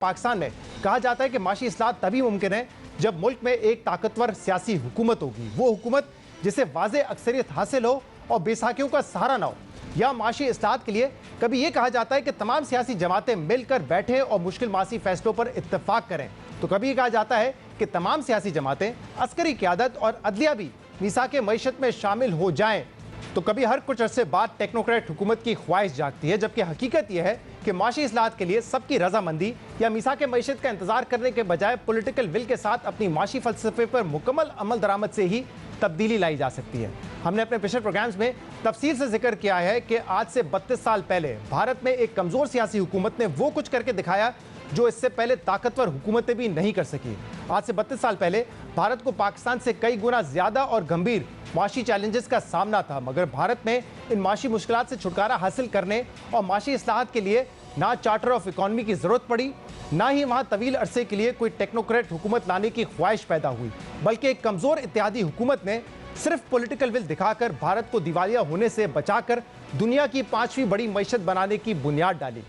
पाकिस्तान में कहा जाता है कि माशी इस्लाहत तभी मुमकिन है जब मुल्क में एक ताकतवर सियासी हुकूमत होगी। वो हुकूमत जिसे वाज़े अक्सरियत हासिल हो और बेसाखियों का सहारा ना हो। या माशी इस्लाहत के लिए कभी ये कहा जाता है कि तमाम सियासी जमातें मिलकर बैठे और मुश्किल मासी फैसलों पर इत्तेफाक करें, तो कभी ये कहा जाता है कि तमाम सियासी जमातें अस्करी क़यादत और अदलिया भी मीसाक मईशत में शामिल हो जाएं। तो कभी हर कुछ अरसे बाद टेक्नोक्रेट हुकूमत की ख्वाहिश जागती है, जबकि हकीकत यह है कि माशी इस्लाहत के लिए सबकी रजामंदी या मीसाक मईशत का इंतजार करने के बजाय पॉलिटिकल विल के साथ अपनी माशी फलसफे पर मुकम्मल अमल दरामद से ही तब्दीली लाई जा सकती है। हमने अपने पिछले प्रोग्राम्स में तफसील से जिक्र किया है कि आज से 32 साल पहले भारत में एक कमजोर सियासी हुकूमत ने वो कुछ करके दिखाया जो इससे पहले ताकतवर हुकूमतें भी नहीं कर सकी। आज से 32 साल पहले भारत को पाकिस्तान से कई गुना ज्यादा और गंभीर माशी चैलेंजेस का सामना था, मगर भारत में इन माशी मुश्किलात से छुटकारा हासिल करने और माशी इस्लाहत के लिए ना चार्टर ऑफ इकॉनमी की जरूरत पड़ी, ना ही वहाँ तवील अरसे के लिए कोई टेक्नोक्रेट हुकूमत लाने की ख्वाहिश पैदा हुई, बल्कि एक कमजोर इत्तेहादी हुकूमत ने सिर्फ पॉलिटिकल विल दिखाकर भारत को दिवालिया होने से बचाकर दुनिया की 5वीं बड़ी मईशत बनाने की बुनियाद डाली।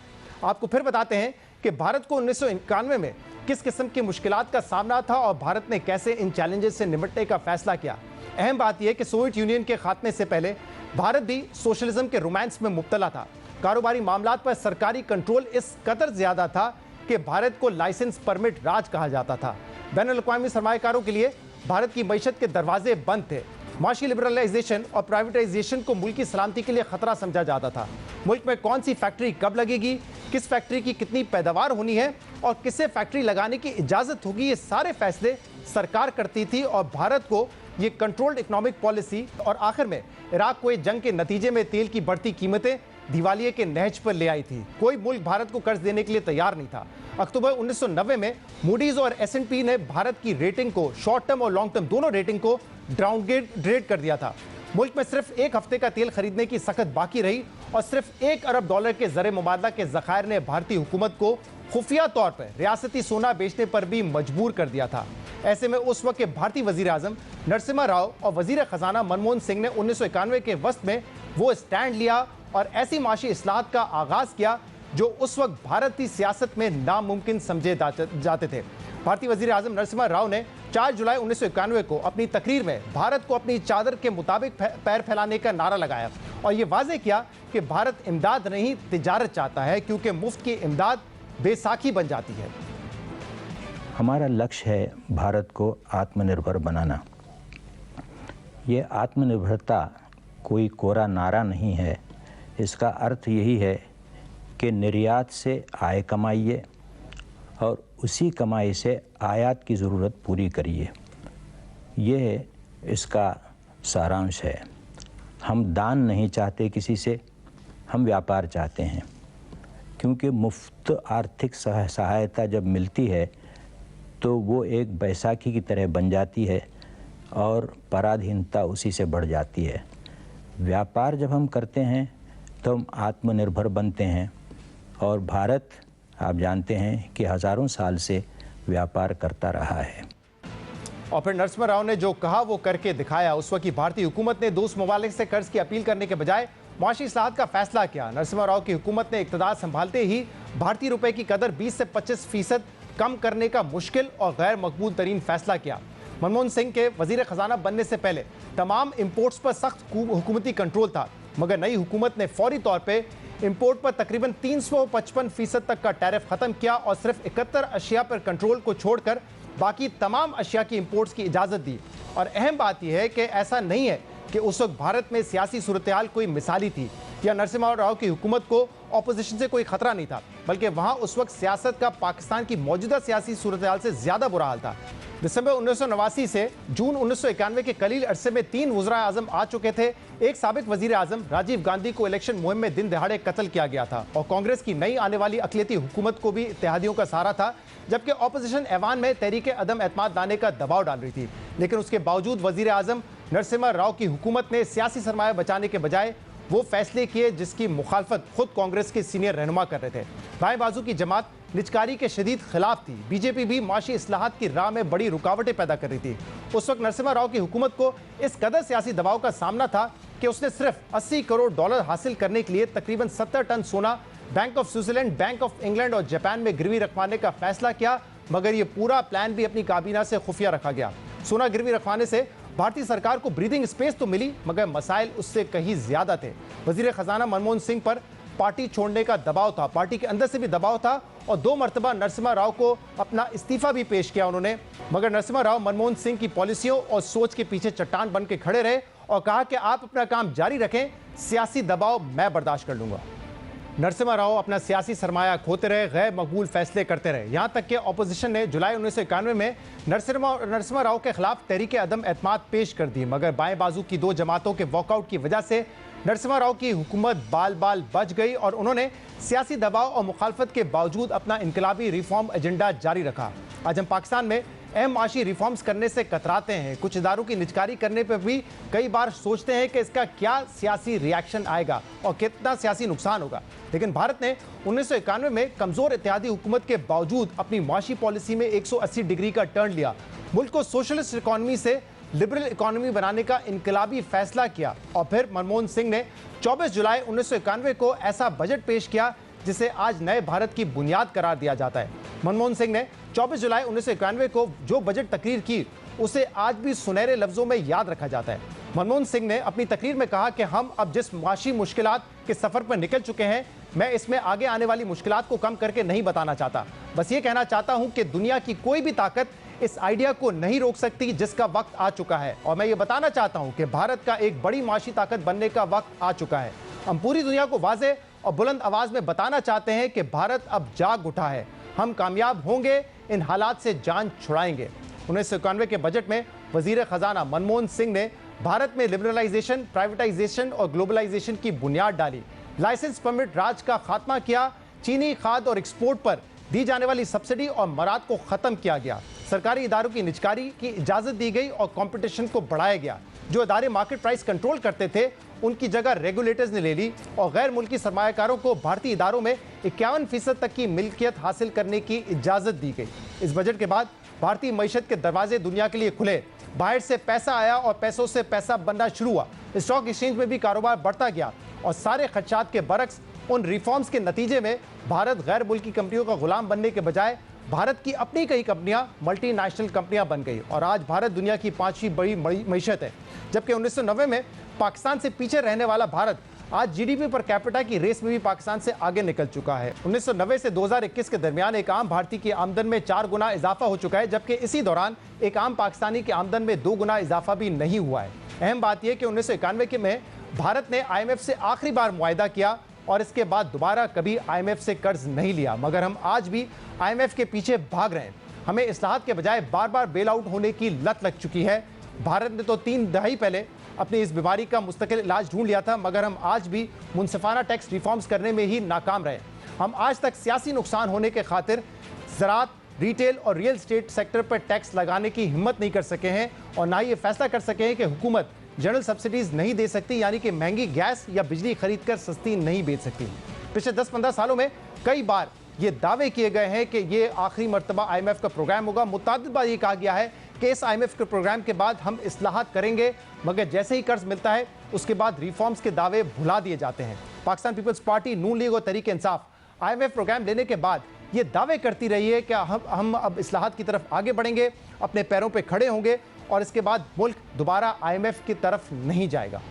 आपको फिर बताते हैं कि भारत को 1991 में किस किस्म की मुश्किलात का सामना था और भारत ने कैसे इन चैलेंजेस से निपटने का फैसला किया। अहम बात यह है कि सोवियत यूनियन के खात्मे से पहले भारत भी सोशलिज्म के रोमांस में मुब्तला था। कारोबारी मामलात पर सरकारी कंट्रोल इस कदर ज्यादा था कि भारत को लाइसेंस परमिट राज कहा जाता था। बैनुल-अक़वामी सरमायाकारों के लिए भारत की मईशत के दरवाजे बंद थे। माशी लिबरलाइजेशन और प्राइवेटाइजेशन को मुल्क की सलामती के लिए खतरा समझा जाता था। मुल्क में कौन सी फैक्ट्री कब लगेगी, किस फैक्ट्री की कितनी पैदावार होनी है और किसे फैक्ट्री लगाने की इजाजत होगी, ये सारे फैसले सरकार करती थी और भारत को ये कंट्रोल्ड इकोनॉमिक पॉलिसी और आखिर में इराक को जंग के नतीजे में तेल की बढ़ती कीमतें दिवालिये के नहज पर ले आई थी। कोई मुल्क भारत को कर्ज देने के लिए तैयार नहीं था। अक्टूबर 1990 में मूडीज और S&P ने भारत की रेटिंग को, शॉर्ट टर्म और लॉन्ग टर्म दोनों रेटिंग को डाउनग्रेड कर दिया था। मुल्क में सिर्फ एक हफ्ते का तेल खरीदने की सख्त बाकी रही और सिर्फ $1 अरब के ज़र मुबादला के ज़खायर ने भारतीय हुकूमत को खुफिया तौर पर रियासती सोना बेचने पर भी मजबूर कर दिया था। ऐसे में उस वक्त के भारतीय वजीर आजम नरसिम्हा राव और वजीर खजाना मनमोहन सिंह ने 1991 के वस्त में वो स्टैंड लिया और ऐसी माशी इस्लाहत का आगाज किया जो उस वक्त भारतीय सियासत में नामुमकिन समझे जाते थे। भारतीय वजीर आजम नरसिम्हा राव ने 4 जुलाई 1991 को अपनी तकरीर में भारत को अपनी चादर के मुताबिक पैर फैलाने का नारा लगाया और ये वाजे किया कि भारत इमदाद नहीं तिजारत चाहता है, क्योंकि मुफ्त की इमदाद बेसाखी बन जाती है। हमारा लक्ष्य है भारत को आत्मनिर्भर बनाना। ये आत्मनिर्भरता कोई कोरा नारा नहीं है। इसका अर्थ यही है कि निर्यात से आय कमाइए और उसी कमाई से आयात की ज़रूरत पूरी करिए। ये इसका सारांश है। हम दान नहीं चाहते किसी से, हम व्यापार चाहते हैं, क्योंकि मुफ्त आर्थिक सहायता जब मिलती है तो वो एक बैसाखी की तरह बन जाती है और पराधीनता उसी से बढ़ जाती है। व्यापार जब हम करते हैं तो हम आत्मनिर्भर बनते हैं और भारत, आप जानते हैं कि हज़ारों साल से व्यापार करता रहा है। और फिर नरसिम्हा राव ने जो कहा वो करके दिखाया। उस वक्त की भारतीय हुकूमत ने दोस्त ममालिक से कर्ज की अपील करने के बजाय माशी इस्लाहत का फैसला किया। नरसिम्हा राव की हुकूमत ने इक़्तिदार संभालते ही भारतीय रुपए की कदर 20 से 25% कम करने का मुश्किल और गैर मकबूल तरीन फैसला किया। मनमोहन सिंह के वजीर खजाना बनने से पहले तमाम इम्पोर्ट्स पर सख्त हुकूमती कंट्रोल था, मगर नई हुकूमत ने फौरी तौर पर इंपोर्ट पर तकरीबन 355% तक का टैरिफ खत्म किया और सिर्फ 71 अशिया पर कंट्रोल को छोड़कर बाकी तमाम अशिया की इंपोर्ट्स की इजाज़त दी। और अहम बात यह है कि ऐसा नहीं है कि उस वक्त भारत में सियासी सूरत-ए-हाल कोई मिसाली थी या नरसिम्हा राव की हुकूमत को ऑपोजिशन से कोई खतरा नहीं था, बल्कि वहाँ उस वक्त सियासत का पाकिस्तान की मौजूदा सियासी सूरत-ए-हाल से ज़्यादा बुरा हाल था। दिसंबर 1989 से जून 1991 के कलील अरसे में 3 वज़ीर आज़म आ चुके थे। एक साबिक वजीर आज़म राजीव गांधी को इलेक्शन मुहिम में दिन दहाड़े कत्ल किया गया था और कांग्रेस की नई आने वाली अक़लियती हुकूमत को भी इत्तेहादियों का सहारा था, जबकि ऑपोजिशन ऐवान में तहरीक अदम एतमाद लाने का दबाव डाल रही थी। लेकिन उसके बावजूद वजीर आज़म नरसिम्हा राव की हुकूमत ने सियासी सरमाया बचाने के बजाय वो फैसले किए जिसकी मुखालफत खुद कांग्रेस के सीनियर रहनुमा कर रहे थे। बाएं बाजू की जमात निजकारी के शदीद खिलाफ थी। बीजेपी भी माशी इस्लाहत की राह में बड़ी रुकावटें पैदा कर रही थी। उस वक्त नरसिम्हा राव की हुकूमत को इस कदर सियासी दबाव का सामना था कि उसने सिर्फ $80 करोड़ हासिल करने के लिए तकरीबन 70 टन सोना bank of Switzerland, bank of England और जापान में गिरवी रखवाने का फैसला किया, मगर यह पूरा प्लान भी अपनी काबीना से खुफिया रखा गया। सोना गिरवी रखवाने से भारतीय सरकार को ब्रीदिंग स्पेस तो मिली, मगर मसाइल उससे कहीं ज्यादा थे। वजीर खजाना मनमोहन सिंह पर पार्टी छोड़ने का दबाव था, पार्टी के अंदर से भी दबाव था और 2 मरतबा नरसिम्हा राव को अपना इस्तीफा भी पेश किया उन्होंने, मगर नरसिम्हा राव मनमोहन सिंह की पॉलिसियों और सोच के पीछे चट्टान बन के खड़े रहे और कहा कि आप अपना काम जारी रखें, सियासी दबाव मैं बर्दाश्त कर लूंगा। नरसिम्हा राव अपना सियासी सरमाया खोते रहे, गैर मकबूल फैसले करते रहे। यहां तक कि ऑपोजिशन ने जुलाई 1991 में नरसिम्हा राव के खिलाफ तहरीक अदम एतमाद पेश कर दी, मगर बाएं बाजू की 2 जमातों के वॉकआउट की वजह से नरसिम्हा राव की हुकूमत बाल बाल बच गई और उन्होंने सियासी दबाव और मुखालफत के बावजूद अपना इनकलाबी रिफॉर्म एजेंडा जारी रखा। आज हम पाकिस्तान में अहम माशी रिफॉर्म्स करने से कतराते हैं। कुछ इदारों की निजकारी करने पर भी कई बार सोचते हैं कि इसका क्या सियासी रिएक्शन आएगा और कितना सियासी नुकसान होगा, लेकिन भारत ने 1991 में कमजोर इत्तेहादी हुकूमत के बावजूद अपनी माशी पॉलिसी में 180 डिग्री का टर्न लिया, मुल्क को सोशलिस्ट इकॉनमी से लिबरल इकॉनमी बनाने का इनकलाबी फैसला किया और फिर मनमोहन सिंह ने 24 जुलाई 1991 को ऐसा बजट पेश किया जिसे आज नए भारत की बुनियाद करार दिया जाता है। मनमोहन सिंह ने 24 जुलाई 1991 को जो बजट तकरीर की उसे आज भी सुनहरे लफ्जों में याद रखा जाता है। मनमोहन सिंह ने अपनी तकरीर में कहा कि हम अब जिस माशी मुश्किलात के सफर पर निकल चुके हैं, मैं इसमें आगे आने वाली मुश्किलात को कम करके नहीं बताना चाहता, बस ये कहना चाहता हूं कि दुनिया की कोई भी ताकत इस आइडिया को नहीं रोक सकती जिसका वक्त आ चुका है, और मैं ये बताना चाहता हूं कि भारत का एक बड़ी माशी ताकत बनने का वक्त आ चुका है। हम पूरी दुनिया को वाज़े और बुलंद आवाज में बताना चाहते हैं कि भारत अब जाग उठा है, हम कामयाब होंगे, इन हालात से जान छुड़ाएंगे। 1991 के बजट में वजीर खजाना मनमोहन सिंह ने भारत में लिबरलाइजेशन, प्राइवेटाइजेशन और ग्लोबलाइजेशन की बुनियाद डाली, लाइसेंस परमिट राज का खात्मा किया, चीनी खाद और एक्सपोर्ट पर दी जाने वाली सब्सिडी और मराद को खत्म किया गया, सरकारी इदारों की निजकारी की इजाजत दी गई और कंपटीशन को बढ़ाया गया। जो इदारे मार्केट प्राइस कंट्रोल करते थे उनकी जगह रेगुलेटर्स ने ले ली और गैर मुल्की सरमायाकारों को भारतीय इदारों में 51% तक की मिल्कियत हासिल करने की इजाजत दी गई। इस बजट के बाद भारतीय मईशत के दरवाजे दुनिया के लिए खुले, बाहर से पैसा आया और पैसों से पैसा बनना शुरू हुआ, स्टॉक एक्सचेंज में भी कारोबार बढ़ता गया और सारे खदशात के बरक्स उन रिफॉर्म्स के नतीजे में भारत गैर मुल्की कंपनियों का गुलाम बनने के बजाय भारत की अपनी कई कंपनियां मल्टीनेशनल कंपनियां बन गई और आज भारत दुनिया की 5वीं बड़ी मईशत है, जबकि 1990 में पाकिस्तान से पीछे रहने वाला भारत आज जीडीपी पर कैपिटा की रेस में भी पाकिस्तान से आगे निकल चुका है। 1990 से 2021 के दरमियान एक आम भारतीय की आमदन में 4 गुना इजाफा हो चुका है, जबकि इसी दौरान एक आम पाकिस्तानी की आमदन में 2 गुना इजाफा भी नहीं हुआ है। अहम बात यह कि 1991 में भारत ने IMF से आखिरी बार मुआहदा किया और इसके बाद दोबारा कभी IMF से कर्ज नहीं लिया, मगर हम आज भी IMF के पीछे भाग रहे हैं। हमें इस्लाहात के बजाय बार बार बेल आउट होने की लत लग चुकी है। भारत ने तो 3 दहाई पहले अपनी इस बीमारी का मुस्तकिल इलाज ढूंढ लिया था, मगर हम आज भी मुनसिफाना टैक्स रिफॉर्म्स करने में ही नाकाम रहे। हम आज तक सियासी नुकसान होने के खातिर ज़राअत, रिटेल और रियल एस्टेट सेक्टर पर टैक्स लगाने की हिम्मत नहीं कर सके हैं और ना ये फैसला कर सके हैं कि हुकूमत जनरल सब्सिडीज नहीं दे सकती, यानी कि महंगी गैस या बिजली खरीद कर सस्ती नहीं बेच सकती। पिछले 10-15 सालों में कई बार ये दावे किए गए हैं कि ये आखिरी मरतबा IMF का प्रोग्राम होगा। मुतअद्दिद बार ये कहा गया है कि इस IMF के प्रोग्राम के बाद हम इस्लाहात करेंगे, मगर जैसे ही कर्ज मिलता है उसके बाद रिफॉर्म्स के दावे भुला दिए जाते हैं। पाकिस्तान पीपल्स पार्टी, नून लीग और तहरीक इंसाफ IMF प्रोग्राम लेने के बाद ये दावे करती रही है कि हम अब इस्लाहात की तरफ आगे बढ़ेंगे, अपने पैरों पर खड़े होंगे और इसके बाद मुल्क दोबारा IMF की तरफ नहीं जाएगा।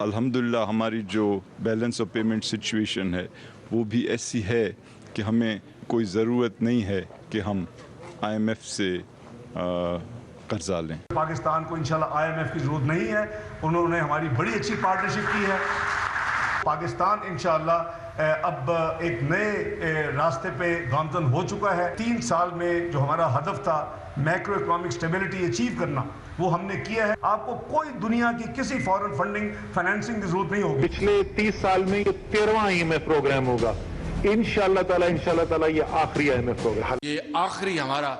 अल्हम्दुलिल्लाह हमारी जो बैलेंस ऑफ पेमेंट सिचुएशन है वो भी ऐसी है कि हमें कोई ज़रूरत नहीं है कि हम IMF से कर्जा लें। पाकिस्तान को इंशाल्लाह IMF की ज़रूरत नहीं है, उन्होंने हमारी बड़ी अच्छी पार्टनरशिप की है। पाकिस्तान इंशाल्लाह अब एक नए रास्ते पे गामजन हो चुका है। 3 साल में जो हमारा हदफ था मैक्रो इकोनॉमिक स्टेबिलिटी अचीव करना, वो हमने किया है। आपको कोई दुनिया की किसी फॉरेन फंडिंग फाइनेंसिंग की जरूरत नहीं होगी। पिछले 30 साल में ये 13वां IMF प्रोग्राम होगा इंशाल्लाह ताला ये आखिरी IMF प्रोग्राम, ये आखिरी हमारा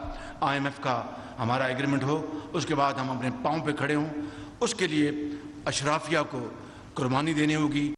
IMF का हमारा एग्रीमेंट हो, उसके बाद हम अपने पांव पे खड़े हों। उसके लिए अशराफिया को कुर्बानी देनी होगी।